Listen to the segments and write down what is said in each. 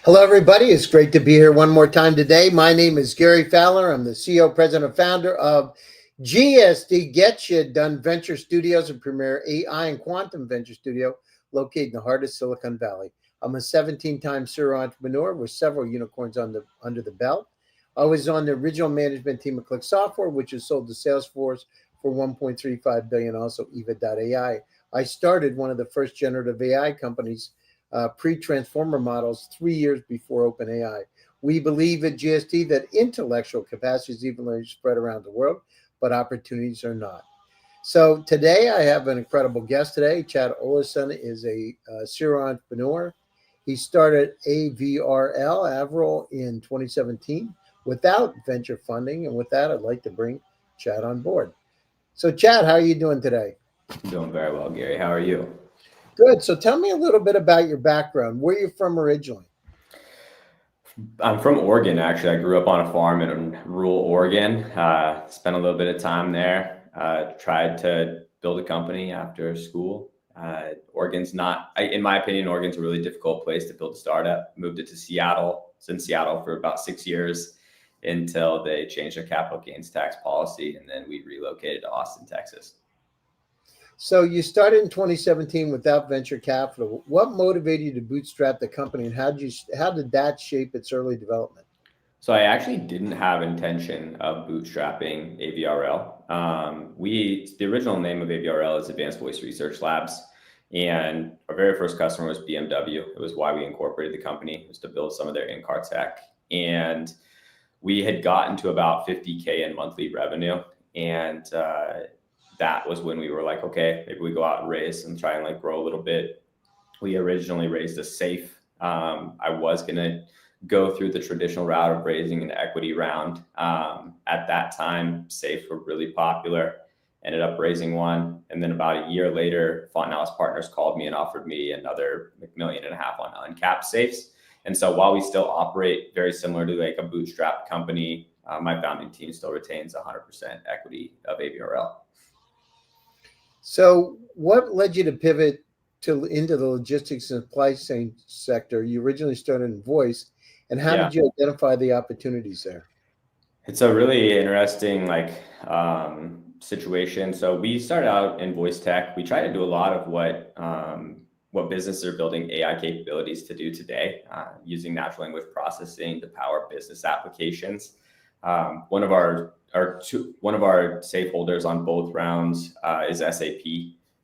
Hello, everybody. It's great to be here one more time today. My name is Gary Fowler. I'm the CEO, president, and founder of GSD, Get You Done Venture Studios, and premier AI and quantum venture studio located in the heart of Silicon Valley. I'm a 17-time serial entrepreneur with several unicorns under the belt. I was on the original management team of Click Software, which was sold to Salesforce for $1.35 billion, also Eva.ai. I started one of the first generative AI companies, pre-transformer models 3 years before OpenAI. We believe at GSD that intellectual capacity is evenly spread around the world, but opportunities are not. So today I have an incredible guest today. Chad Olesen is a serial entrepreneur. He started AVRL in 2017 without venture funding. And with that, I'd like to bring Chad on board. So Chad, how are you doing today? I'm doing very well, Gary. How are you? Good. So tell me a little bit about your background. Where are you from originally? I'm from Oregon, actually. I grew up on a farm in rural Oregon. Spent a little bit of time there. Tried to build a company after school. Oregon's not, in my opinion, Oregon's a really difficult place to build a startup. Moved it to Seattle. Was in Seattle for about 6 years until they changed their capital gains tax policy, and then we relocated to Austin, Texas. So you started in 2017 without venture capital. What motivated you to bootstrap the company, and how did that shape its early development? So I actually didn't have intention of bootstrapping AVRL. The original name of AVRL is Advanced Voice Research Labs, and our very first customer was BMW. It was why we incorporated the company, was to build some of their in-car tech. And we had gotten to about 50K in monthly revenue, and that was when we were like, okay, maybe we go out and raise and try and like grow a little bit. We originally raised a SAFE. I was gonna go through the traditional route of raising an equity round. At that time, SAFE were really popular. Ended up raising one, and then about a year later, Fontenellis Partners called me and offered me another $1.5 million on uncapped SAFEs. And so while we still operate very similar to like a bootstrap company, my founding team still retains 100% equity of AVRL. So what led you to pivot into the logistics and supply chain sector? You originally started in voice, and how did you identify the opportunities there? It's a really interesting situation. So we started out in voice tech. We try to do a lot of what businesses are building AI capabilities to do today, using natural language processing to power business applications. One of our stakeholders on both rounds is SAP.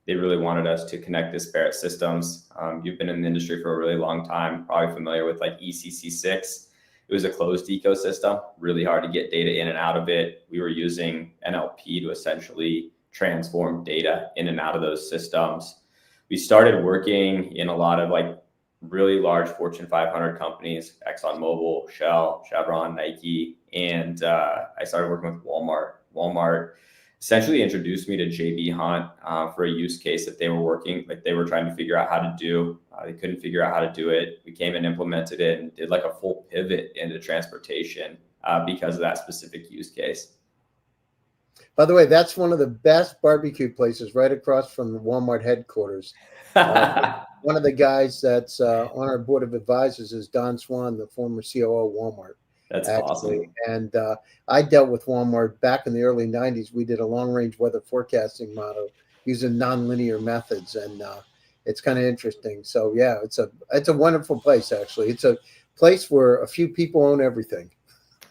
They really wanted us to connect disparate systems. You've been in the industry for a really long time, probably familiar with like ECC6. It was a closed ecosystem, really hard to get data in and out of it. We were using NLP to essentially transform data in and out of those systems. We started working in a lot of like really large Fortune 500 companies, ExxonMobil, Shell, Chevron, Nike, and I started working with Walmart. Walmart essentially introduced me to JB Hunt for a use case that they were trying to figure out how to do. They couldn't figure out how to do it. We came and implemented it and did like a full pivot into transportation because of that specific use case. By the way, that's one of the best barbecue places right across from the Walmart headquarters. One of the guys that's on our board of advisors is Don Swan, the former COO of Walmart. That's awesome. And I dealt with Walmart back in the early 90s. We did a long-range weather forecasting model using nonlinear methods, and it's kind of interesting. So yeah, it's a wonderful place, actually. It's a place where a few people own everything.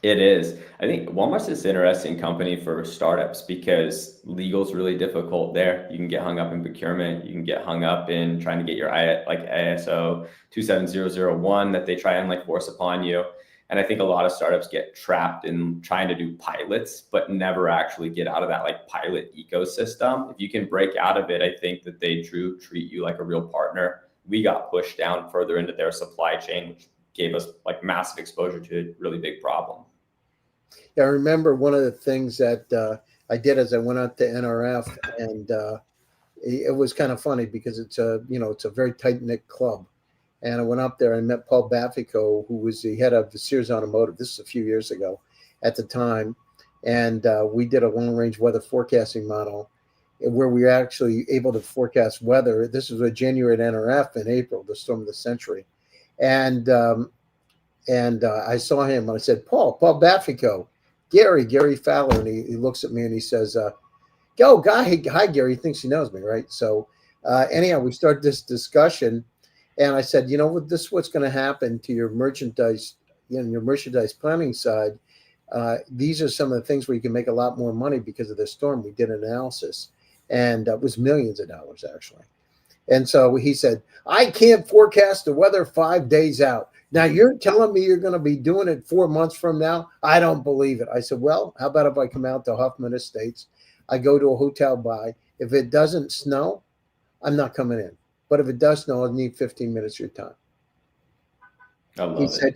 It is. I think Walmart's this interesting company for startups because legal's really difficult there. You can get hung up in procurement. You can get hung up in trying to get your ISO 27001 that they try and like force upon you. And I think a lot of startups get trapped in trying to do pilots, but never actually get out of that like pilot ecosystem. If you can break out of it, I think that they treat you like a real partner. We got pushed down further into their supply chain, which gave us like massive exposure to a really big problem. Yeah, I remember one of the things that I did as I went out to NRF, and it was kind of funny because it's a very tight-knit club. And I went up there and met Paul Baffico, who was the head of the Sears Automotive. This is a few years ago at the time. And we did a long-range weather forecasting model where we were actually able to forecast weather. This was a January at NRF in April, the storm of the century. And And I saw him and I said, Paul Baffico, Gary Fowler. And he looks at me and he says, yo, guy, hi, Gary. He thinks he knows me, right? So anyhow, we start this discussion. And I said, you know what, this is what's going to happen to your merchandise, your merchandise planning side. These are some of the things where you can make a lot more money because of this storm. We did an analysis, and it was millions of dollars, actually. And so he said, I can't forecast the weather 5 days out. Now you're telling me you're going to be doing it 4 months from now? I don't believe it. I said, well, how about if I come out to Huffman Estates? I go to a hotel buy. If it doesn't snow, I'm not coming in. But if it does snow, I'll need 15 minutes of your time. I love He it. said,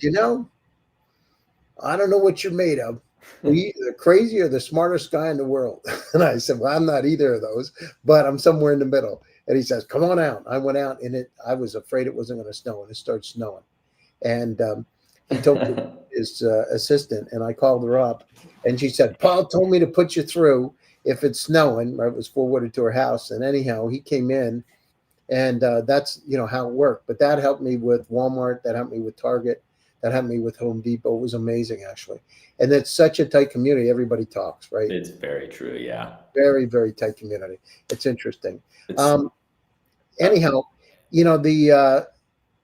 I don't know what you're made of. Are you the crazy or the smartest guy in the world? And I said, well, I'm not either of those, but I'm somewhere in the middle. And he says, come on out. I went out and I was afraid it wasn't going to snow, and it started snowing. And he told his assistant, and I called her up, and she said, Paul told me to put you through if it's snowing. It was forwarded to her house. And anyhow, he came in, and that's, how it worked. But that helped me with Walmart. That helped me with Target. That helped me with Home Depot. It was amazing, actually. And it's such a tight community. Everybody talks, right? It's very true. Yeah. Very, very tight community. It's interesting. It's, Anyhow, the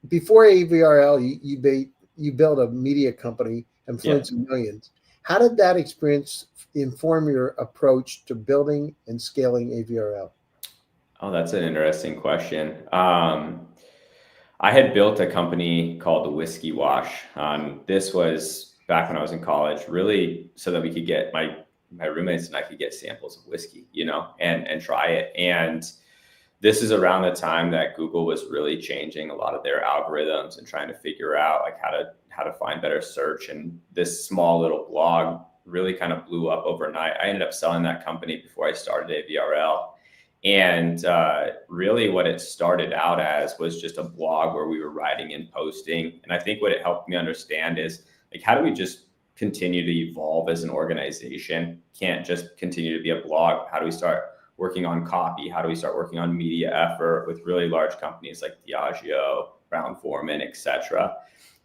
before AVRL, you built a media company influencing millions. How did that experience inform your approach to building and scaling AVRL? Oh, that's an interesting question. I had built a company called the Whiskey Wash. This was back when I was in college, really so that we could get my roommates and I could get samples of whiskey, and try it. And this is around the time that Google was really changing a lot of their algorithms and trying to figure out like how to find better search. And this small little blog really kind of blew up overnight. I ended up selling that company before I started AVRL. And really what it started out as was just a blog where we were writing and posting. And I think what it helped me understand is like, how do we just continue to evolve as an organization? Can't just continue to be a blog. How do we start working on copy? How do we start working on media effort with really large companies like Diageo, Brown-Forman, et cetera?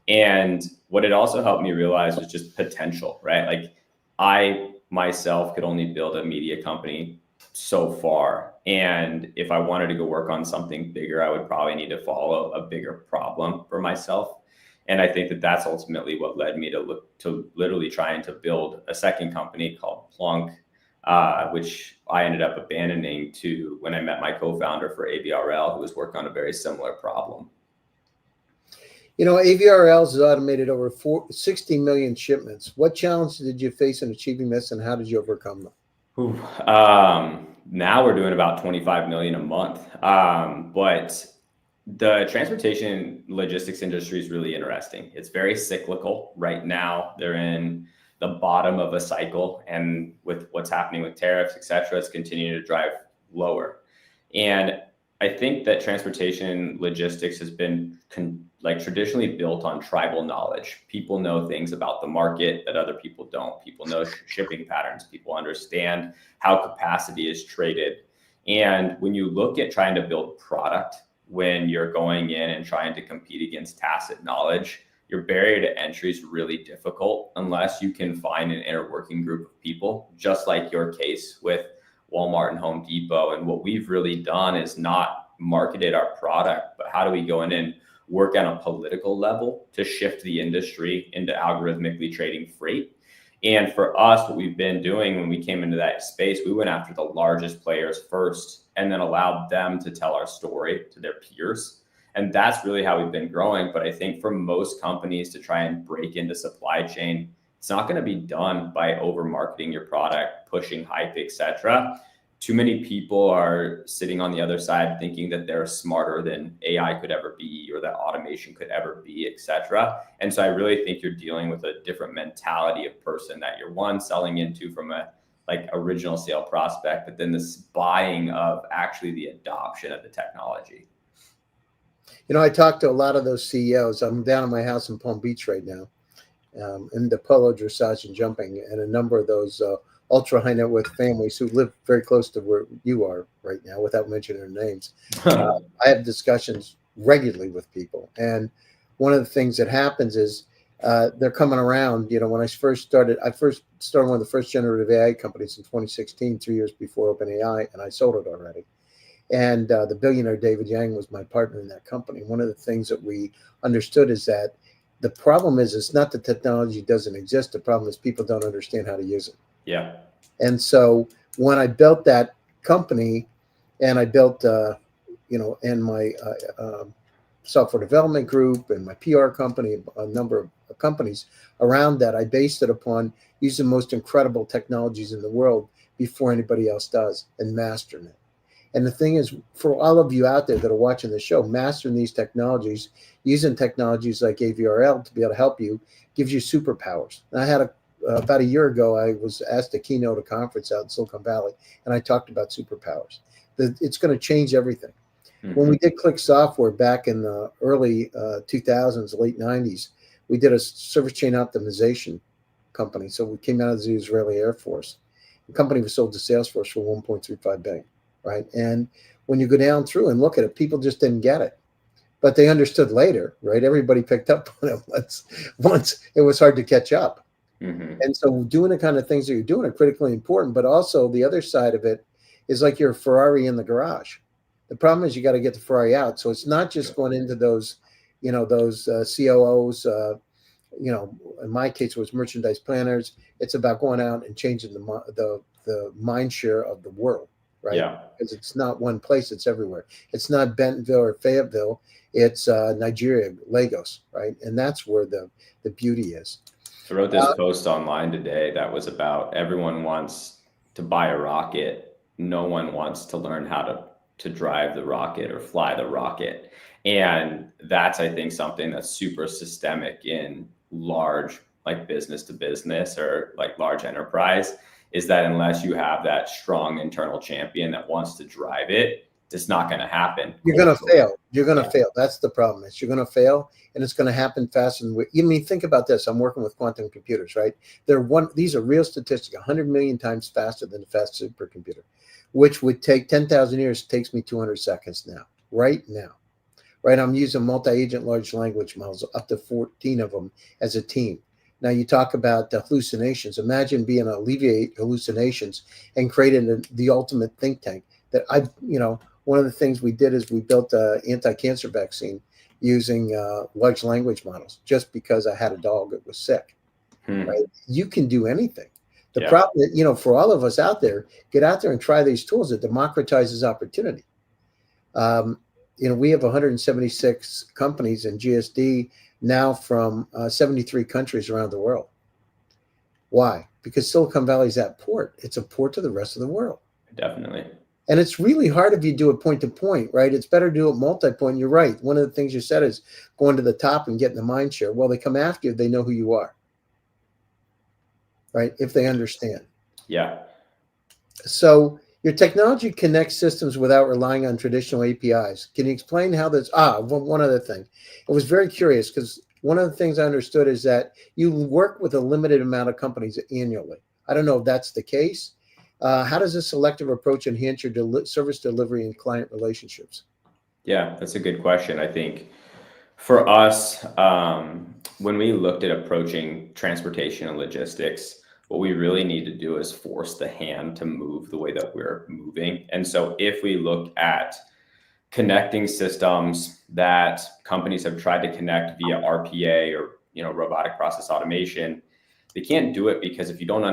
And what it also helped me realize was just potential, right? Like I myself could only build a media company so far. And if I wanted to go work on something bigger, I would probably need to follow a bigger problem for myself. And I think that that's ultimately what led me to literally trying to build a second company called Plunk, which I ended up abandoning to when I met my co-founder for AVRL, who was working on a very similar problem. AVRL has automated over 60 million shipments. What challenges did you face in achieving this, and how did you overcome them? Now we're doing about 25 million a month. But the transportation logistics industry is really interesting. It's very cyclical right now. They're in the bottom of a cycle, and with what's happening with tariffs, et cetera, it's continuing to drive lower. And I think that transportation logistics has been traditionally built on tribal knowledge. People know things about the market that other people don't. People know shipping patterns. People understand how capacity is traded. And when you look at trying to build product, when you're going in and trying to compete against tacit knowledge, your barrier to entry is really difficult unless you can find an inner working group of people, just like your case with Walmart and Home Depot. And what we've really done is not marketed our product, but how do we go in and work on a political level to shift the industry into algorithmically trading freight. And for us, what we've been doing when we came into that space, we went after the largest players first and then allowed them to tell our story to their peers. And that's really how we've been growing. But I think for most companies to try and break into supply chain, it's not going to be done by over marketing your product, pushing hype, et cetera. Too many people are sitting on the other side thinking that they're smarter than AI could ever be or that automation could ever be, et cetera. And so I really think you're dealing with a different mentality of person that you're selling into from a original sale prospect, but then this buying of actually the adoption of the technology. I talked to a lot of those CEOs. I'm down at my house in Palm Beach right now, in the polo, dressage, and jumping, and a number of those ultra high net worth families who live very close to where you are right now, without mentioning their names. I have discussions regularly with people. And one of the things that happens is they're coming around. When I first started one of the first generative AI companies in 2016, 3 years before OpenAI, and I sold it already. And the billionaire David Yang was my partner in that company. One of the things that we understood is that the problem is it's not the technology doesn't exist. The problem is people don't understand how to use it. Yeah. And so when I built that company, and I built, and my software development group and my PR company, a number of companies around that, I based it upon using the most incredible technologies in the world before anybody else does and mastering it. And the thing is, for all of you out there that are watching the show, mastering these technologies, using technologies like AVRL to be able to help you, gives you superpowers. And I had about a year ago, I was asked to keynote a conference out in Silicon Valley, and I talked about superpowers. It's going to change everything. Mm-hmm. When we did Click Software back in the early 2000s, late 90s, we did a service chain optimization company. So we came out of the Israeli Air Force. The company was sold to Salesforce for $1.35 billion. Right. And when you go down through and look at it, people just didn't get it, but they understood later. Right. Everybody picked up on it once it was hard to catch up. Mm-hmm. And so doing the kind of things that you're doing are critically important. But also the other side of it is like your Ferrari in the garage. The problem is you got to get the Ferrari out. So it's not just going into those, those COOs, in my case, it was merchandise planners. It's about going out and changing the mind share of the world. Right. Yeah. Because it's not one place, it's everywhere. It's not Bentonville or Fayetteville. It's Nigeria, Lagos. Right. And that's where the beauty is. I wrote this post online today that was about everyone wants to buy a rocket. No one wants to learn how to drive the rocket or fly the rocket. And that's, I think, something that's super systemic in large, like business to business or like large enterprise, is that unless you have that strong internal champion that wants to drive it, it's not going to happen. You're going to fail. You're going to fail. That's the problem. You're going to fail, and it's going to happen faster than think about this. I'm working with quantum computers, right? These are real statistics, 100 million times faster than the fast supercomputer, which would take 10,000 years. It takes me 200 seconds now, right now. Right. I'm using multi-agent large language models, up to 14 of them as a team. Now you talk about hallucinations. Imagine being able to alleviate hallucinations and creating the ultimate think tank. One of the things we did is we built an anti-cancer vaccine using large language models just because I had a dog that was sick. Right? You can do anything. The problem that, for all of us out there, get out there and try these tools. It democratizes opportunity. We have 176 companies in GSD now from 73 countries around the world. Why? Because Silicon Valley is that port. It's a port to the rest of the world. Definitely. And it's really hard if you do it point to point, right? It's better to do it multi-point. You're right. One of the things you said is going to the top and getting the mind share. Well, they come after you. They know who you are, right? If they understand. Yeah. So your technology connects systems without relying on traditional APIs. Can you explain how this? One other thing. I was very curious because one of the things I understood is that you work with a limited amount of companies annually. I don't know if that's the case. How does this selective approach enhance your service delivery and client relationships? Yeah, that's a good question. I think for us, when we looked at approaching transportation and logistics, what we really need to do is force the hand to move the way that we're moving. And so if we look at connecting systems that companies have tried to connect via RPA or robotic process automation, they can't do it because if you don't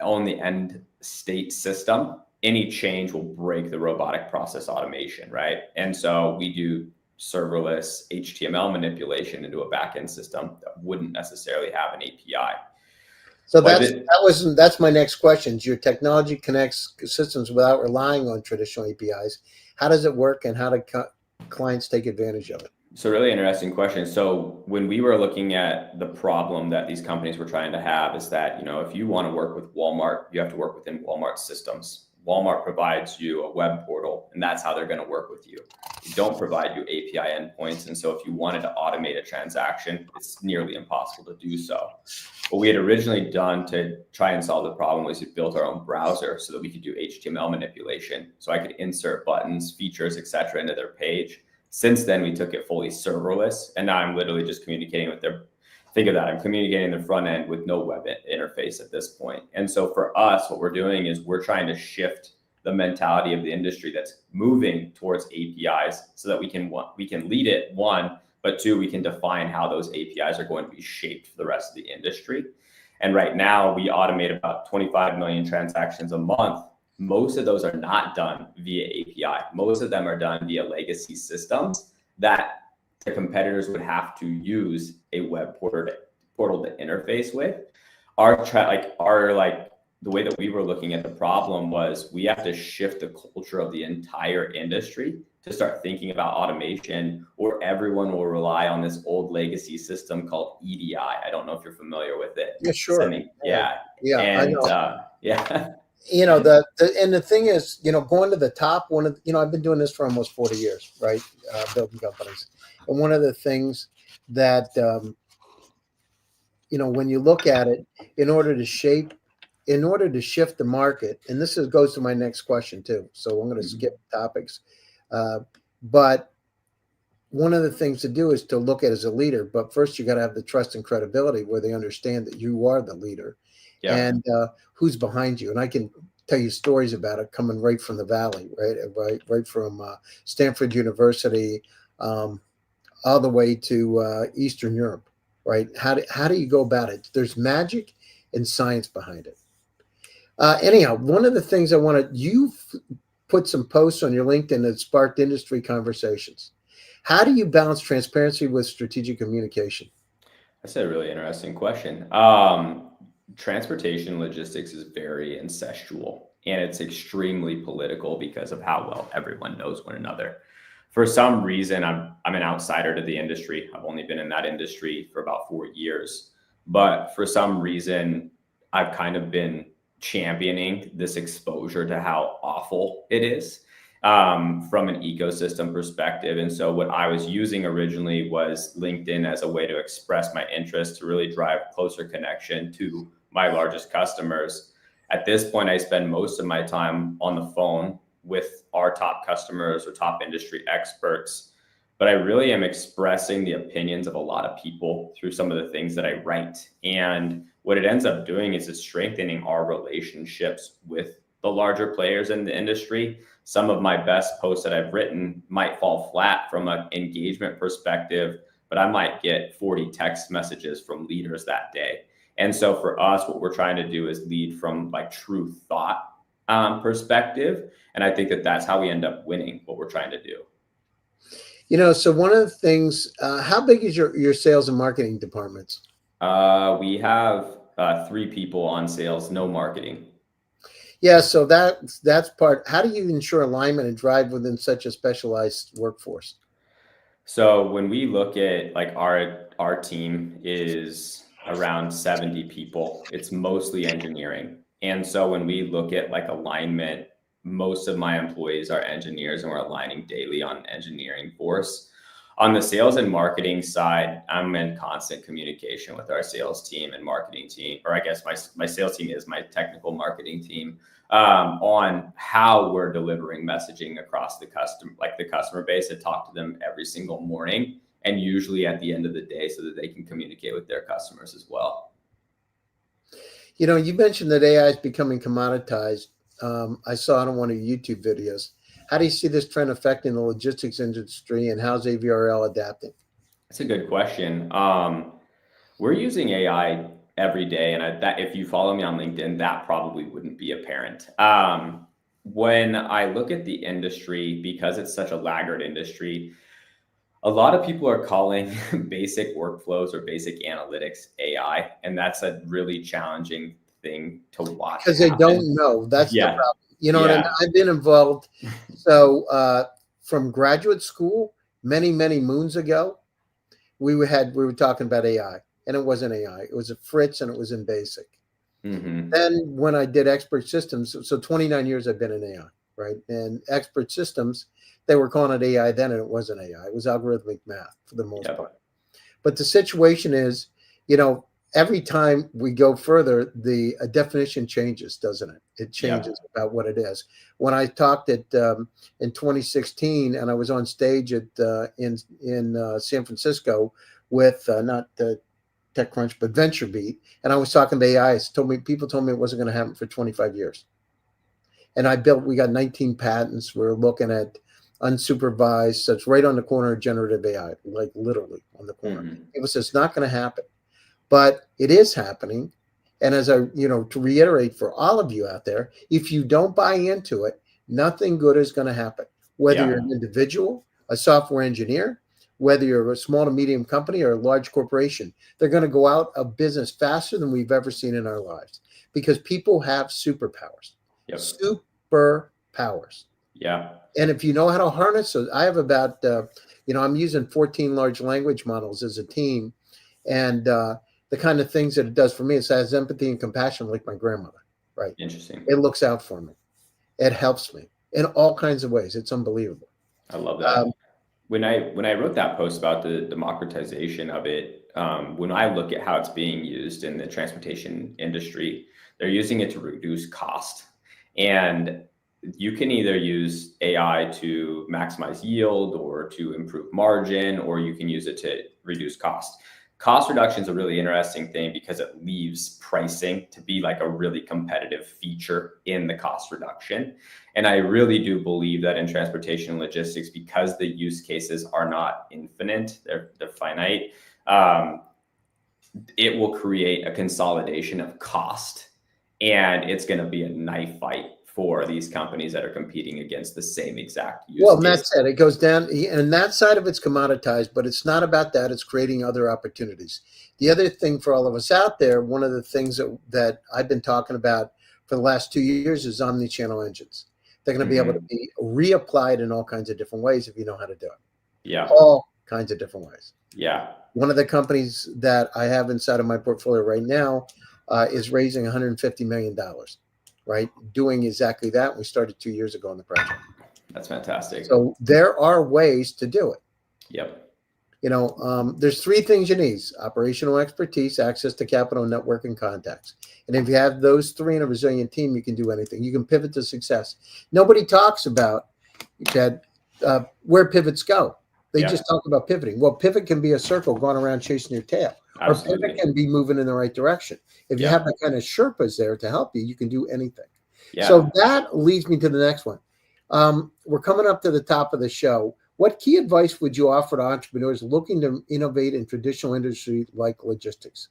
own the end state system, any change will break the robotic process automation, right? And so we do serverless HTML manipulation into a backend system that wouldn't necessarily have an API. So that's my next question. Your technology connects systems without relying on traditional APIs. How does it work, and how do clients take advantage of it? So really interesting question. So when we were looking at the problem that these companies were trying to have is that, if you want to work with Walmart, you have to work within Walmart systems. Walmart provides you a web portal, and that's how they're going to work with you. They don't provide you API endpoints. And so if you wanted to automate a transaction, it's nearly impossible to do so. What we had originally done to try and solve the problem was we built our own browser so that we could do HTML manipulation. So I could insert buttons, features, etc. into their page. Since then, we took it fully serverless, and now I'm literally just communicating with think of that. I'm communicating the front end with no web interface at this point. And so for us, what we're doing is we're trying to shift the mentality of the industry that's moving towards APIs so that we can lead it, one, but two, we can define how those APIs are going to be shaped for the rest of the industry. And right now we automate about 25 million transactions a month. Most of those are not done via API. Most of them are done via legacy systems that the competitors would have to use a web portal to interface with. The way that we were looking at the problem was we have to shift the culture of the entire industry to start thinking about automation, or everyone will rely on this old legacy system called EDI. I don't know if you're familiar with it. Yeah, sure. Yeah. I know. Yeah. And the thing is, going to the top, I've been doing this for almost 40 years, right? Building companies. And one of the things that, when you look at it, in order to shift the market, and goes to my next question too. So I'm going to skip topics. But one of the things to do is to look at as a leader, but first you got to have the trust and credibility where they understand that you are the leader. Yeah. And who's behind you. And I can tell you stories about it coming right from the Valley, right from Stanford University, all the way to Eastern Europe, right? How do you go about it? There's magic and science behind it. Anyhow, one of the things you've put some posts on your LinkedIn that sparked industry conversations. How do you balance transparency with strategic communication? That's a really interesting question. Transportation logistics is very incestual, and it's extremely political because of how well everyone knows one another. For some reason, I'm an outsider to the industry. I've only been in that industry for about 4 years, but for some reason, I've kind of been championing this exposure to how awful it is from an ecosystem perspective. And so what I was using originally was LinkedIn as a way to express my interest, to really drive closer connection to my largest customers. At this point, I spend most of my time on the phone with our top customers or top industry experts, but I really am expressing the opinions of a lot of people through some of the things that I write. And what it ends up doing is it's strengthening our relationships with the larger players in the industry. Some of my best posts that I've written might fall flat from an engagement perspective, but I might get 40 text messages from leaders that day. And so for us, what we're trying to do is lead from true thought perspective. And I think that that's how we end up winning what we're trying to do. So one of the things, how big is your sales and marketing departments? We have 3 people on sales, no marketing. Yeah, so that's part. How do you ensure alignment and drive within such a specialized workforce? So when we look at our team is around 70 people. It's mostly engineering. And so when we look at alignment, most of my employees are engineers, and we're aligning daily on engineering force. On the sales and marketing side, I'm in constant communication with our sales team and marketing team, or I guess my sales team is my technical marketing team, on how we're delivering messaging across the customer base. I talk to them every single morning, and usually at the end of the day, so that they can communicate with their customers as well. You mentioned that AI is becoming commoditized. I saw it on one of your YouTube videos. How do you see this trend affecting the logistics industry, and how's AVRL adapting? That's a good question. We're using AI every day, and that if you follow me on LinkedIn, that probably wouldn't be apparent. When I look at the industry, because it's such a laggard industry, a lot of people are calling basic workflows or basic analytics AI, and that's a really challenging thing to watch. Because they don't know. That's the problem. What I mean? I've been involved. So from graduate school, many moons ago, we were talking about AI, and it wasn't AI. It was a Fritz, and it was in BASIC. Mm-hmm. Then when I did expert systems, so 29 years I've been in AI, right? And expert systems, they were calling it AI then, and it wasn't AI. It was algorithmic math for the most part. But the situation is, every time we go further, the definition changes, doesn't it? It changes about what it is. When I talked in 2016, and I was on stage in San Francisco with not TechCrunch, but VentureBeat, and I was talking to AI. People told me it wasn't going to happen for 25 years. And we got 19 patents. We're looking at unsupervised. So it's right on the corner of generative AI, like literally on the corner. People say it's not going to happen, but it is happening. And as to reiterate for all of you out there, if you don't buy into it, nothing good is going to happen. Whether you're an individual, a software engineer, whether you're a small to medium company or a large corporation, they're going to go out of business faster than we've ever seen in our lives because people have superpowers. Superpowers. Yeah. And if you know how to harness those, I have about, I'm using 14 large language models as a team. And the kind of things that it does for me, it has empathy and compassion like my grandmother, right? Interesting. It looks out for me. It helps me in all kinds of ways. It's unbelievable. I love that. When I wrote that post about the democratization of it, when I look at how it's being used in the transportation industry, they're using it to reduce cost. And you can either use AI to maximize yield or to improve margin, or you can use it to reduce cost. Cost reduction is a really interesting thing because it leaves pricing to be like a really competitive feature in the cost reduction. And I really do believe that in transportation and logistics, because the use cases are not infinite, they're finite, it will create a consolidation of cost. And it's going to be a knife fight for these companies that are competing against the same exact use Well, case. that's it. It goes down, and that side of it's commoditized, but it's not about that. It's creating other opportunities. The other thing for all of us out there, one of the things that I've been talking about for the last 2 years is omni-channel engines. They're going to be able to be reapplied in all kinds of different ways if you know how to do it. Yeah. All kinds of different ways. Yeah. One of the companies that I have inside of my portfolio right now is raising $150 million, right? Doing exactly that. We started 2 years ago on the project. That's fantastic. So there are ways to do it. Yep. There's 3 things you need: operational expertise, access to capital, network, and contacts. And if you have those 3 in a resilient team, you can do anything. You can pivot to success. Nobody talks about that where pivots go. They just talk about pivoting. Well, pivot can be a circle going around chasing your tail. Absolutely. Or pivot can be moving in the right direction. If you have that kind of Sherpas there to help you, you can do anything. Yeah. So that leads me to the next one. We're coming up to the top of the show. What key advice would you offer to entrepreneurs looking to innovate in traditional industry like logistics?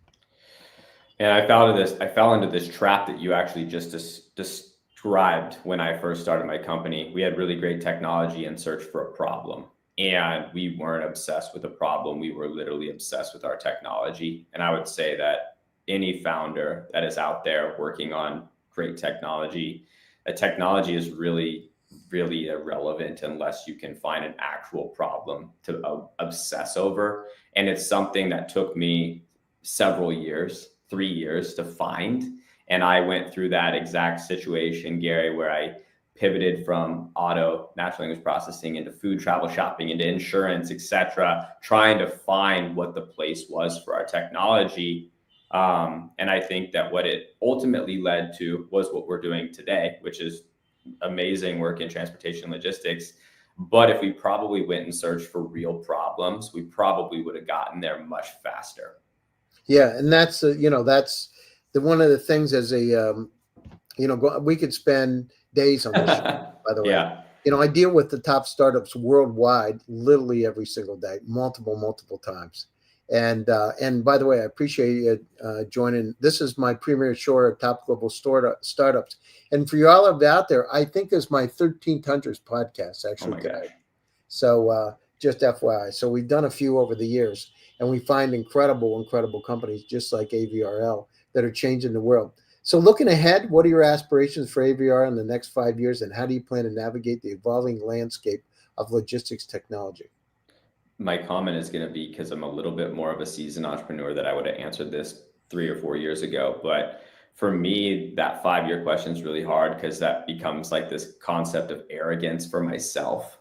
And I fell into this trap that you actually just described when I first started my company. We had really great technology and search for a problem. And we weren't obsessed with a problem. We were literally obsessed with our technology. And I would say that any founder that is out there working on great technology, a technology is really, really irrelevant unless you can find an actual problem to obsess over. And it's something that took me several years, 3 years to find. And I went through that exact situation, Gary, where I pivoted from natural language processing into food, travel, shopping, into insurance, etc., trying to find what the place was for our technology. And I think that what it ultimately led to was what we're doing today, which is amazing work in transportation logistics. But if we probably went and searched for real problems, we probably would have gotten there much faster. Yeah, and that's that's one of the things as a we could spend days on this show, by the way. Yeah. I deal with the top startups worldwide literally every single day, multiple times. And by the way, I appreciate you joining. This is my premier show of top global startups. And for you all of you out there, I think this is my 1300th podcast actually today. Gosh. So just FYI. So we've done a few over the years, and we find incredible companies just like AVRL that are changing the world. So looking ahead, what are your aspirations for AVRL in the next 5 years, and how do you plan to navigate the evolving landscape of logistics technology? My comment is going to be, because I'm a little bit more of a seasoned entrepreneur, that I would have answered this 3 or 4 years ago. But for me, that 5-year question is really hard because that becomes like this concept of arrogance for myself.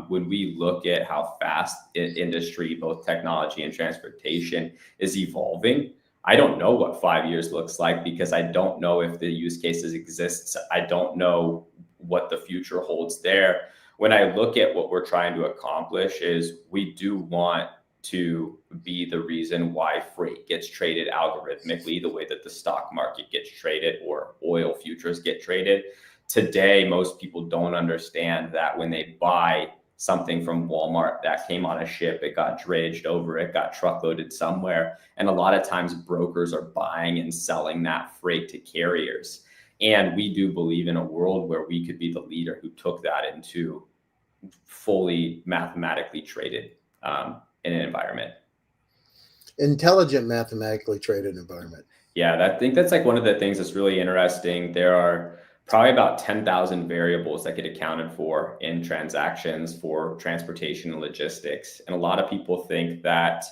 When we look at how fast industry, both technology and transportation, is evolving, I don't know what 5 years looks like because I don't know if the use cases exist. I don't know what the future holds there. When I look at what we're trying to accomplish is we do want to be the reason why freight gets traded algorithmically the way that the stock market gets traded or oil futures get traded. Today, most people don't understand that when they buy something from Walmart that came on a ship, it got dredged over, it got truckloaded somewhere. And a lot of times brokers are buying and selling that freight to carriers. And we do believe in a world where we could be the leader who took that into fully mathematically traded in an environment. Intelligent, mathematically traded environment. Yeah, I think that's like one of the things that's really interesting. There are probably about 10,000 variables that get accounted for in transactions for transportation and logistics. And a lot of people think that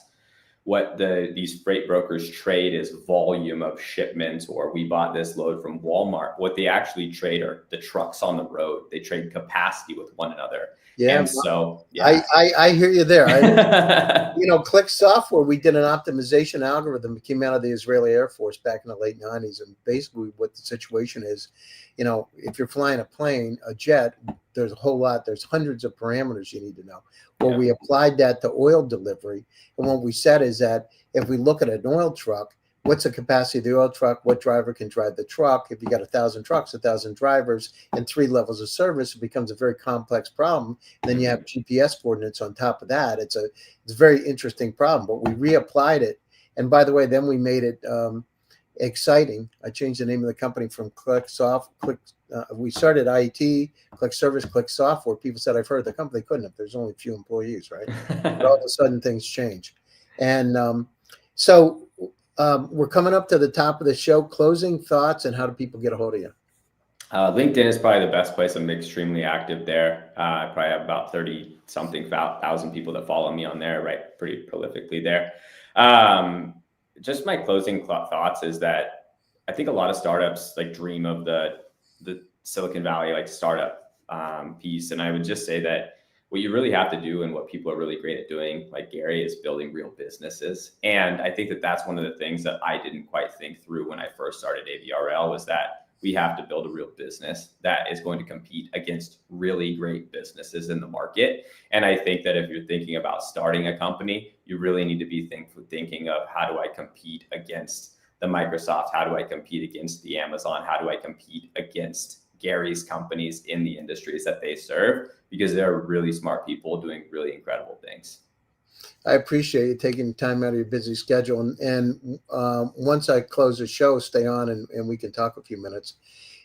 what these freight brokers trade is volume of shipments, or we bought this load from Walmart. What they actually trade are the trucks on the road. They trade capacity with one another. Yeah. And so, yeah. I hear you there. Click Software, we did an optimization algorithm that came out of the Israeli Air Force back in the late 90s. And basically what the situation is, if you're flying a plane, a jet, there's a whole lot, there's hundreds of parameters you need to know. Well, we applied that to oil delivery. And what we said is that if we look at an oil truck, what's the capacity of the oil truck? What driver can drive the truck? If you got 1,000 trucks, 1,000 drivers, and 3 levels of service, it becomes a very complex problem. Then you have GPS coordinates on top of that. It's a very interesting problem, but we reapplied it. And by the way, then we made it exciting. I changed the name of the company from we started IT, Click Service, Click Software. People said, I've heard of the company. Couldn't have. There's only a few employees, right? But all of a sudden things change. And we're coming up to the top of the show. Closing thoughts, and how do people get a hold of you? LinkedIn is probably the best place. I'm extremely active there. I probably have about 30-something thousand people that follow me on there, right? Pretty prolifically there. Just my closing thoughts is that I think a lot of startups like dream of the Silicon Valley like startup piece. And I would just say that what you really have to do, and what people are really great at doing, like Gary, is building real businesses. And I think that that's one of the things that I didn't quite think through when I first started AVRL, was that we have to build a real business that is going to compete against really great businesses in the market. And I think that if you're thinking about starting a company, you really need to be thinking of, how do I compete against the Microsoft? How do I compete against the Amazon? How do I compete against Gary's companies in the industries that they serve? Because they're really smart people doing really incredible things. I appreciate you taking time out of your busy schedule. And once I close the show, stay on and we can talk a few minutes.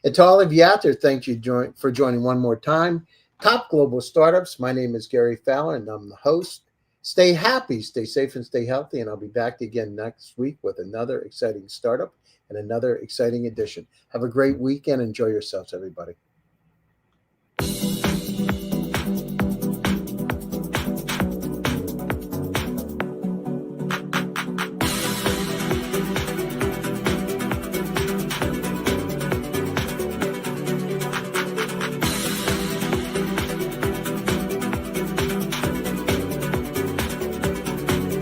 And to all of you out there, thank you for joining one more time. Top Global Startups. My name is Gary Fowler, and I'm the host. Stay happy, stay safe, and stay healthy. And I'll be back again next week with another exciting startup and another exciting edition. Have a great weekend. Enjoy yourselves, everybody.